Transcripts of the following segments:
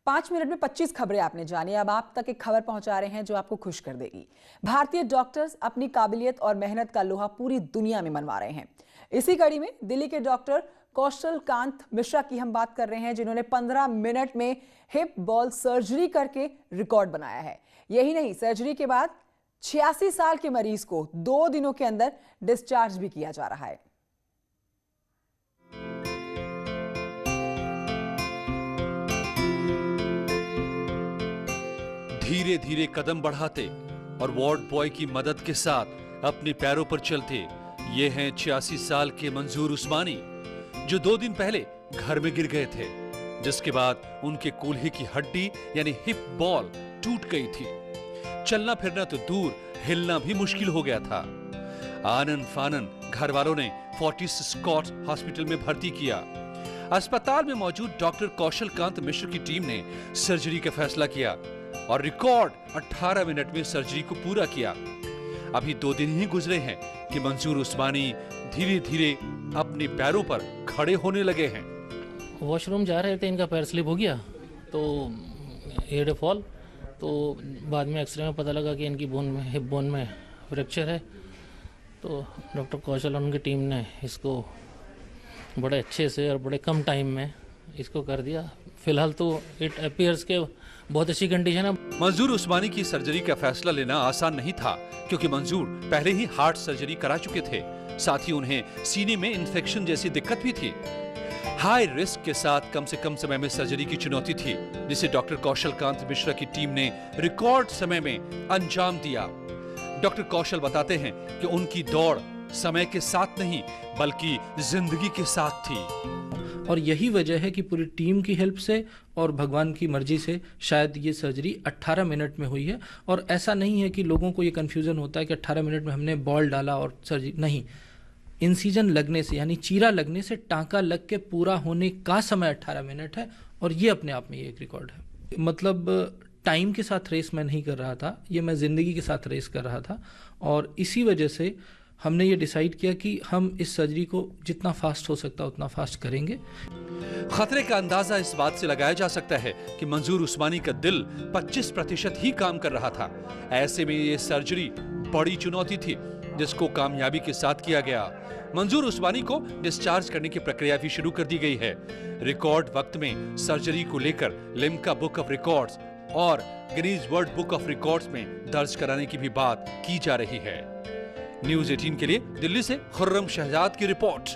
5 minute में 25 खबरें आपने जानी। अब आप तक एक खबर पहुंचा रहे हैं जो आपको खुश कर देगी। भारतीय डॉक्टर्स अपनी काबिलियत और मेहनत का लोहा पूरी दुनिया में मनवा रहे हैं। इसी कड़ी में दिल्ली के डॉक्टर कौशल कांत मिश्रा की हम बात कर रहे हैं, जिन्होंने 15 मिनट में हिप बॉल सर्जरी करके रिकॉर्ड बनाया है। यही नहीं, सर्जरी के बाद 86 साल के मरीज को 2 दिनों के अंदर डिस्चार्ज भी किया जा रहा है। धीरे धीरे कदम बढ़ाते और वार्ड बॉय की मदद के साथ अपने पैरों पर चलते ये हैं 86 साल के मंजूर उस्मानी, जो 2 दिन पहले घर में गिर गए थे, जिसके बाद उनके कूल्हे की हड्डी यानी हिप बॉल टूट गई थी। चलना फिरना तो दूर, हिलना भी मुश्किल हो गया था। आनन फानन घर वालों ने फोर्टिस स्कॉट हॉस्पिटल में भर्ती किया। अस्पताल में मौजूद डॉक्टर कौशल कांत मिश्र की टीम ने सर्जरी का फैसला किया और रिकॉर्ड 18 मिनट में सर्जरी को पूरा किया। अभी 2 दिन ही गुजरे हैं कि मंजूर उस्मानी धीरे धीरे अपने पैरों पर खड़े होने लगे हैं। वॉशरूम जा रहे थे, इनका पैर स्लिप हो गया तो हेड फॉल, तो बाद में एक्सरे में पता लगा कि इनकी बोन में, हिप बोन में फ्रैक्चर है। तो डॉक्टर कौशल और उनकी टीम ने इसको बड़े अच्छे से और बड़े कम टाइम में इसको कर दिया। फिलहाल तो इट अपीयर्स के बहुत अच्छी कंडीशन है। मंजूर उस्मानी की सर्जरी का फैसला लेना आसान नहीं था, क्योंकि मंजूर पहले ही हार्ट सर्जरी करा चुके थे। साथ ही उन्हें सीने में इन्फेक्शन जैसी दिक्कत भी थी। हाई रिस्क के साथ कम से कम समय में सर्जरी की चुनौती थी, जिसे डॉक्टर कौशल कांत मिश्रा की टीम ने रिकॉर्ड समय में अंजाम दिया। डॉक्टर कौशल बताते हैं कि उनकी दौड़ समय के साथ नहीं बल्कि जिंदगी के साथ थी। और यही वजह है कि पूरी टीम की हेल्प से और भगवान की मर्जी से शायद ये सर्जरी 18 मिनट में हुई है। और ऐसा नहीं है कि लोगों को ये कन्फ्यूज़न होता है कि 18 मिनट में हमने बॉल डाला और सर्जरी, नहीं। इंसिजन लगने से यानी चीरा लगने से टांका लग के पूरा होने का समय 18 मिनट है, और ये अपने आप में ये एक रिकॉर्ड है। मतलब टाइम के साथ रेस मैं नहीं कर रहा था, ये मैं ज़िंदगी के साथ रेस कर रहा था। और इसी वजह से हमने ये डिसाइड किया कि हम इस सर्जरी को जितना फास्ट हो सकता है उतना फास्ट करेंगे। खतरे का अंदाजा इस बात से लगाया जा सकता है कि मंजूर उस्मानी का दिल 25% ही काम कर रहा था। ऐसे में ये सर्जरी बड़ी चुनौती थी, जिसको कामयाबी के साथ किया गया। मंजूर उस्मानी को डिस्चार्ज करने की प्रक्रिया भी शुरू कर दी गई है। रिकॉर्ड वक्त में सर्जरी को लेकर लिम्का बुक ऑफ रिकॉर्ड्स और Guinness world book of records में दर्ज कराने की भी बात की जा रही है। न्यूज़ 18 के लिए दिल्ली से खुर्रम शहजाद की रिपोर्ट।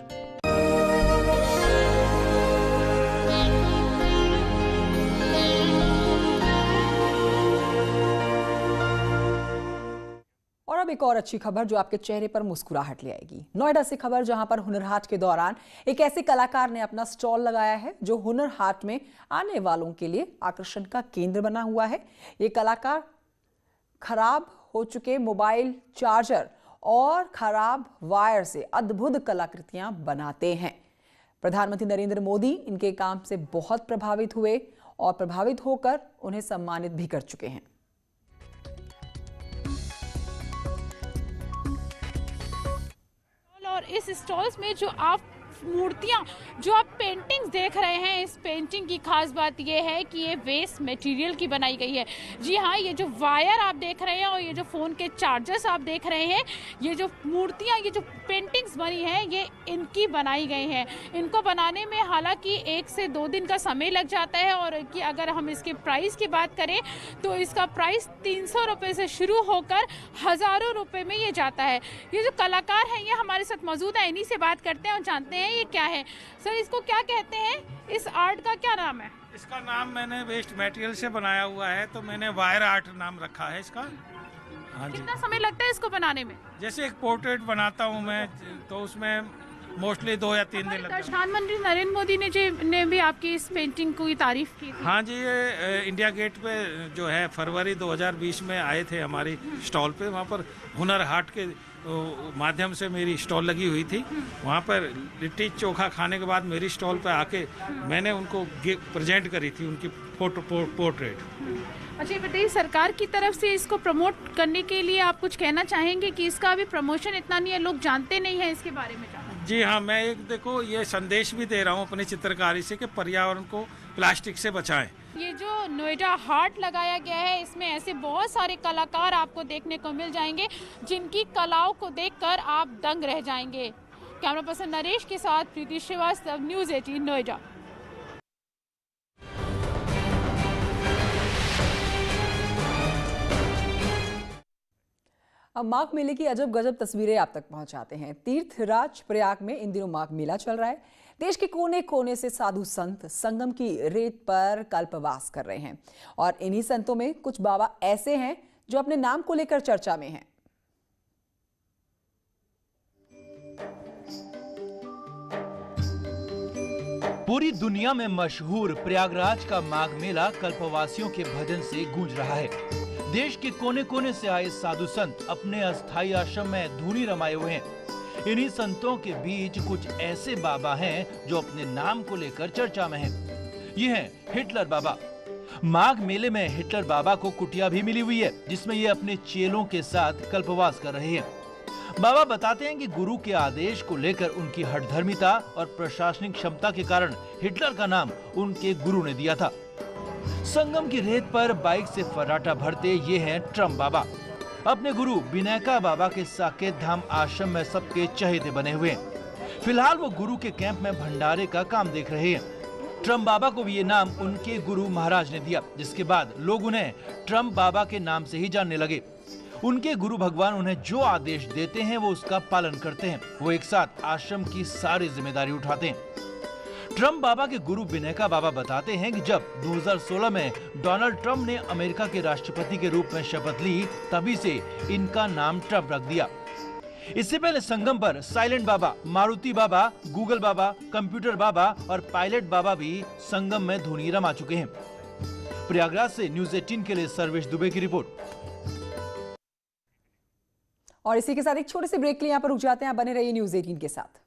और अब एक और अच्छी खबर जो आपके चेहरे पर मुस्कुराहट ले आएगी। नोएडा से खबर, जहां पर हुनर हाट के दौरान एक ऐसे कलाकार ने अपना स्टॉल लगाया है जो हुनर हाट में आने वालों के लिए आकर्षण का केंद्र बना हुआ है। ये कलाकार खराब हो चुके मोबाइल चार्जर और खराब वायर से अद्भुत कलाकृतियां बनाते हैं। प्रधानमंत्री नरेंद्र मोदी इनके काम से बहुत प्रभावित हुए और प्रभावित होकर उन्हें सम्मानित भी कर चुके हैं। और इस स्टॉल्स में जो आप मूर्तियाँ, जो आप पेंटिंग्स देख रहे हैं, इस पेंटिंग की खास बात यह है कि ये वेस्ट मटेरियल की बनाई गई है। जी हाँ, ये जो वायर आप देख रहे हैं और ये जो फ़ोन के चार्जर्स आप देख रहे हैं, ये जो मूर्तियाँ, ये जो पेंटिंग्स बनी हैं, ये इनकी बनाई गई हैं। इनको बनाने में हालांकि 1 से 2 दिन का समय लग जाता है। और कि अगर हम इसके प्राइस की बात करें तो इसका प्राइस 300 रुपये से शुरू होकर हज़ारों रुपये में ये जाता है। ये जो कलाकार हैं ये हमारे साथ मौजूद है, इन्हीं से बात करते हैं और जानते हैं ये क्या है। सर, इसको क्या कहते हैं? इस आर्ट का क्या नाम है? इसका नाम मैंने वेस्ट मटेरियल से बनाया हुआ है, तो मैंने वायर आर्ट नाम रखा है इसका। हाँ जी। कितना समय लगता है इसको बनाने में? जैसे एक पोर्ट्रेट बनाता हूँ मैं, तो उसमें मोस्टली 2 या 3 दिन लगते हैं। प्रधानमंत्री नरेंद्र मोदी ने भी आपकी इस पेंटिंग की तारीफ की थी। हाँ जी, ये इंडिया गेट पे जो है फरवरी 2020 में आए थे हमारी स्टॉल पे। वहाँ पर हुनर हाट के माध्यम से मेरी स्टॉल लगी हुई थी। वहाँ पर लिट्टी चोखा खाने के बाद मेरी स्टॉल पे आके मैंने उनको प्रेजेंट करी थी उनकी पोर्ट्रेट। अच्छा, ये बताइए, सरकार की तरफ से इसको प्रमोट करने के लिए आप कुछ कहना चाहेंगे कि इसका अभी प्रमोशन इतना नहीं है, लोग जानते नहीं हैं इसके बारे में? जी हाँ, मैं एक देखो ये संदेश भी दे रहा हूँ अपनी चित्रकारी से कि पर्यावरण को प्लास्टिक से बचाएं। ये जो नोएडा हाट लगाया गया है, इसमें ऐसे बहुत सारे कलाकार आपको देखने को मिल जाएंगे जिनकी कलाओं को देखकर आप दंग रह जाएंगे। कैमरा पर्सन नरेश के साथ प्रीति श्रीवास्तव, न्यूज़ 18 नोएडा। अब माघ मेले की अजब गजब तस्वीरें आप तक पहुंचाते हैं। तीर्थराज प्रयाग में इन दिनों माघ मेला चल रहा है। देश के कोने कोने से साधु संत संगम की रेत पर कल्पवास कर रहे हैं और इन्हीं संतों में कुछ बाबा ऐसे हैं जो अपने नाम को लेकर चर्चा में हैं। पूरी दुनिया में मशहूर प्रयागराज का माघ मेला कल्पवासियों के भजन से गूंज रहा है। देश के कोने कोने से आए साधु संत अपने अस्थायी आश्रम में धूनी रमाए हुए हैं। इन्हीं संतों के बीच कुछ ऐसे बाबा हैं जो अपने नाम को लेकर चर्चा में हैं। ये हैं हिटलर बाबा। माघ मेले में हिटलर बाबा को कुटिया भी मिली हुई है जिसमें ये अपने चेलों के साथ कल्पवास कर रहे हैं। बाबा बताते हैं कि गुरु के आदेश को लेकर उनकी हठधर्मिता और प्रशासनिक क्षमता के कारण हिटलर का नाम उनके गुरु ने दिया था। संगम की रेत पर बाइक से फर्राटा भरते ये हैं ट्रम्प बाबा। अपने गुरु विनायका बाबा के साकेत धाम आश्रम में सबके चहेते बने हुए हैं। फिलहाल वो गुरु के कैंप में भंडारे का काम देख रहे हैं। ट्रम्प बाबा को भी ये नाम उनके गुरु महाराज ने दिया, जिसके बाद लोग उन्हें ट्रम्प बाबा के नाम से ही जानने लगे। उनके गुरु भगवान उन्हें जो आदेश देते हैं वो उसका पालन करते हैं। वो एक साथ आश्रम की सारी जिम्मेदारी उठाते हैं। ट्रम्प बाबा के गुरु विनायका बाबा बताते हैं कि जब 2016 में डोनाल्ड ट्रम्प ने अमेरिका के राष्ट्रपति के रूप में शपथ ली, तभी से इनका नाम ट्रम्प रख दिया। इससे पहले संगम पर साइलेंट बाबा, मारुति बाबा, गूगल बाबा, कंप्यूटर बाबा और पायलट बाबा भी संगम में धूनी रमा चुके हैं। प्रयागराज से न्यूज़ 18 के लिए सर्वेश दुबे की रिपोर्ट। और इसी के साथ एक छोटे से ब्रेक के लिए यहाँ पर रुक जाते हैं। आप बने रहिए न्यूज़ 18 के साथ।